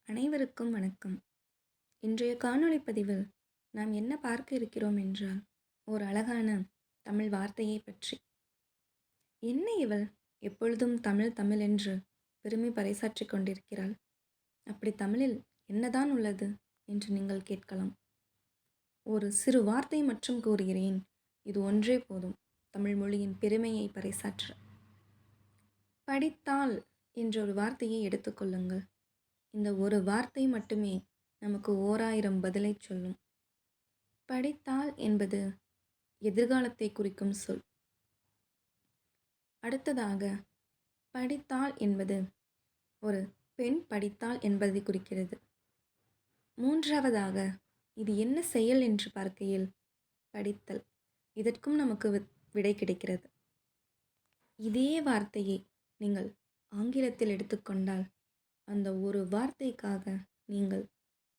அனைவருக்கும் வணக்கம். இன்றைய காணொளி பதிவில் நாம் என்ன பார்க்க இருக்கிறோம் என்றால், ஒரு அழகான தமிழ் வார்த்தையை பற்றி. என்ன இவள் எப்பொழுதும் தமிழ் தமிழ் என்று பெருமை பறைசாற்றிக் கொண்டிருக்கிறாள்? அப்படி தமிழில் என்னதான் உள்ளது என்று நீங்கள் கேட்கலாம். ஒரு சிறு வார்த்தை மட்டும் கூறுகிறேன். இது ஒன்றே போதும் தமிழ் மொழியின் பெருமையை பறைசாற்ற. படித்தால் என்ற ஒரு வார்த்தையை எடுத்துக்கொள்ளுங்கள். இந்த ஒரு வார்த்தை மட்டுமே நமக்கு 1000 பதிலை சொல்லும். படித்தால் என்பது எதிர்காலத்தை குறிக்கும் சொல். அடுத்ததாக படித்தால் என்பது ஒரு பெண் படித்தால் என்பதை குறிக்கிறது. மூன்றாவதாக இது என்ன செயல் என்று பார்க்கையில் படித்தல். இதற்கும் நமக்கு விடை கிடைக்கிறது. இதே வார்த்தையை நீங்கள் ஆங்கிலத்தில் எடுத்துக்கொண்டால் அந்த ஒரு வார்த்தைக்காக நீங்கள்